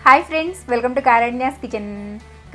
Hi friends, welcome to Karanya's kitchen.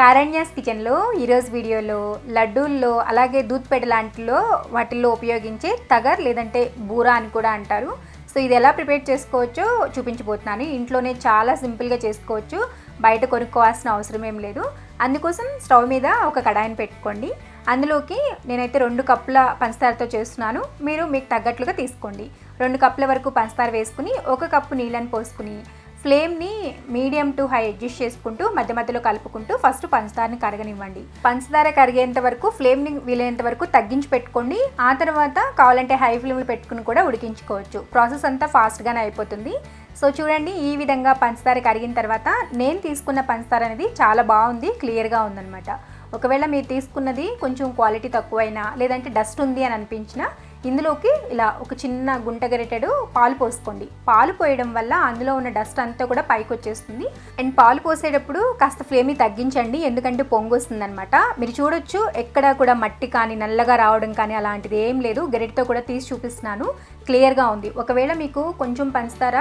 Karanya's కిచెన్లో ఈరోజు వీడియోలో లడ్డూల్లో అలాగే దూద్ పేడ లాంటిలో వాటిల్లో ఉపయోగించే తగర్ లేదంటే బూరా అని కూడా అంటారు. సో ఇది ఎలా ప్రిపేర్ చేసుకోవచ్చో చూపించబోతున్నాను. ఇంట్లోనే చాలా సింపుల్గా చేసుకోవచ్చు, బయట కొనుక్కోవాల్సిన అవసరం ఏం లేదు. అందుకోసం స్టవ్ మీద ఒక కడాయిని పెట్టుకోండి. అందులోకి నేనైతే 2 కప్పుల పంచదారతో చేస్తున్నాను. మీరు మీకు తగ్గట్లుగా తీసుకోండి. 2 కప్పుల వరకు పంచదార వేసుకుని 1 కప్పు నీళ్ళని పోసుకుని ఫ్లేమ్ని మీడియం టు హై అడ్జస్ట్ చేసుకుంటూ మధ్య మధ్యలో కలుపుకుంటూ ఫస్ట్ పంచదారని కరగనివ్వండి. పంచదార కరిగేంత వరకు ఫ్లేమ్ని వీలైనంత వరకు తగ్గించి పెట్టుకోండి. ఆ తర్వాత కావాలంటే హై ఫ్లేమ్లో పెట్టుకుని కూడా ఉడికించుకోవచ్చు. ప్రాసెస్ అంతా ఫాస్ట్గానే అయిపోతుంది. సో చూడండి, ఈ విధంగా పంచదార కరిగిన తర్వాత నేను తీసుకున్న పంచదార అనేది చాలా బాగుంది, క్లియర్గా ఉందన్నమాట. ఒకవేళ మీరు తీసుకున్నది కొంచెం క్వాలిటీ తక్కువైనా లేదంటే డస్ట్ ఉంది అని అనిపించినా ఇందులోకి ఇలా ఒక చిన్న గుంట గరిటెడు పాలు పోసుకోండి. పాలు పోయడం వల్ల అందులో ఉన్న డస్ట్ అంతా కూడా పైకి వచ్చేస్తుంది. అండ్ పాలు పోసేటప్పుడు కాస్త ఫ్లేమ్ని తగ్గించండి, ఎందుకంటే పొంగు వస్తుంది అనమాట. మీరు చూడొచ్చు, ఎక్కడ కూడా మట్టి కానీ నల్లగా రావడం కానీ అలాంటిది ఏం లేదు. గరిటెతో కూడా తీసి చూపిస్తున్నాను, క్లియర్గా ఉంది. ఒకవేళ మీకు కొంచెం పంచదార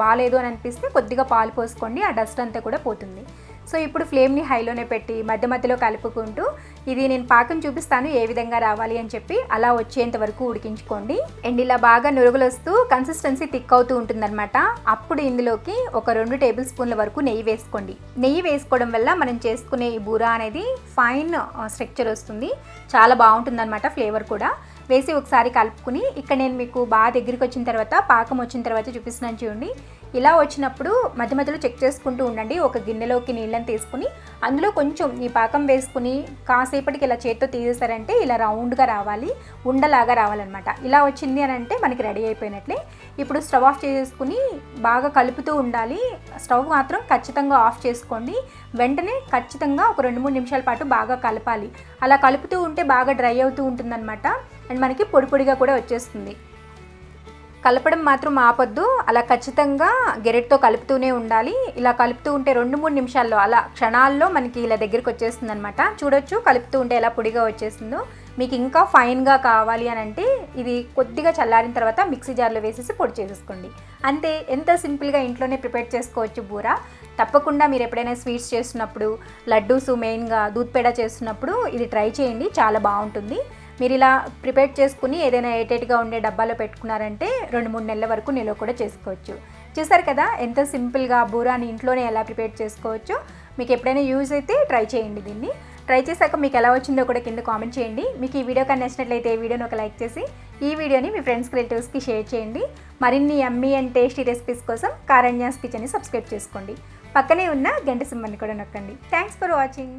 బాగాలేదు అని అనిపిస్తే కొద్దిగా పాలు పోసుకోండి, ఆ డస్ట్ అంతా కూడా పోతుంది. సో ఇప్పుడు ఫ్లేమ్ని హైలోనే పెట్టి మధ్య మధ్యలో కలుపుకుంటూ ఇది నేను పాకం చూపిస్తాను ఏ విధంగా రావాలి అని చెప్పి అలా వచ్చేంత వరకు ఉడికించుకోండి. అండ్ ఇలా బాగా నురుగులు వస్తూ కన్సిస్టెన్సీ థిక్ అవుతూ ఉంటుందన్నమాట. అప్పుడు ఇందులోకి ఒక 2 టేబుల్ స్పూన్ల వరకు నెయ్యి వేసుకోండి. నెయ్యి వేసుకోవడం వల్ల మనం చేసుకునే ఈ బూరా అనేది ఫైన్ స్ట్రక్చర్ వస్తుంది, చాలా బాగుంటుందన్నమాట. ఫ్లేవర్ కూడా వేసి ఒకసారి కలుపుకుని ఇక్కడ నేను మీకు బాగా దగ్గరికి వచ్చిన తర్వాత పాకం వచ్చిన తర్వాత చూపిస్తున్నాను చూడండి. ఇలా వచ్చినప్పుడు మధ్య మధ్యలో చెక్ చేసుకుంటూ ఉండండి. ఒక గిన్నెలోకి నీళ్ళని తీసుకుని అందులో కొంచెం ఈ పాకం వేసుకుని కాసేపటికి ఇలా చేతితో తీసేసారంటే ఇలా రౌండ్గా రావాలి, ఉండలాగా రావాలన్నమాట. ఇలా వచ్చింది అని అంటే మనకి రెడీ అయిపోయినట్లే. ఇప్పుడు స్టవ్ ఆఫ్ చేసుకుని బాగా కలుపుతూ ఉండాలి. స్టవ్ మాత్రం ఖచ్చితంగా ఆఫ్ చేసుకోండి. వెంటనే ఖచ్చితంగా ఒక 2-3 నిమిషాల పాటు బాగా కలపాలి. అలా కలుపుతూ ఉంటే బాగా డ్రై అవుతూ ఉంటుందన్నమాట. అండ్ మనకి పొడి పొడిగా కూడా వచ్చేస్తుంది. కలపడం మాత్రం ఆపొద్దు, అలా ఖచ్చితంగా గెరెట్తో కలుపుతూనే ఉండాలి. ఇలా కలుపుతూ ఉంటే 2-3 నిమిషాల్లో అలా క్షణాల్లో మనకి ఇలా దగ్గరికి వచ్చేస్తుంది అనమాట. చూడొచ్చు, కలుపుతూ ఉంటే ఎలా పొడిగా వచ్చేసిందో. మీకు ఇంకా ఫైన్గా కావాలి అని అంటే ఇది కొద్దిగా చల్లారిన తర్వాత మిక్సీ జార్లో వేసేసి పొడి చేసేసుకోండి. అంతే, ఎంత సింపుల్గా ఇంట్లోనే ప్రిపేర్ చేసుకోవచ్చు బూరా. తప్పకుండా మీరు ఎప్పుడైనా స్వీట్స్ చేస్తున్నప్పుడు, లడ్డూస్ మెయిన్గా దూద్ పేడ చేస్తున్నప్పుడు ఇది ట్రై చేయండి, చాలా బాగుంటుంది. మీరు ఇలా ప్రిపేర్ చేసుకుని ఏదైనా ఎయిటెడ్గా ఉండే డబ్బాలో పెట్టుకున్నారంటే 2-3 నెలల వరకు నిల్వ కూడా చేసుకోవచ్చు. చూసారు కదా ఎంత సింపుల్గా బూరాని ఇంట్లోనే ఎలా ప్రిపేర్ చేసుకోవచ్చో. మీకు ఎప్పుడైనా యూజ్ అయితే ట్రై చేయండి. దీన్ని ట్రై చేశాక మీకు ఎలా వచ్చిందో కూడా కింద కామెంట్ చేయండి. మీకు ఈ వీడియో కానీ నచ్చినట్లయితే ఈ వీడియోని ఒక లైక్ చేసి ఈ వీడియోని మీ ఫ్రెండ్స్ రిలేటివ్స్కి షేర్ చేయండి. మరిన్ని యమ్మీ అండ్ టేస్టీ రెసిపీస్ కోసం కారణ్యాస్ కిచెన్ని సబ్స్క్రైబ్ చేసుకోండి. పక్కనే ఉన్న గంట సింబల్ని కూడా నొక్కండి. Thanks for watching.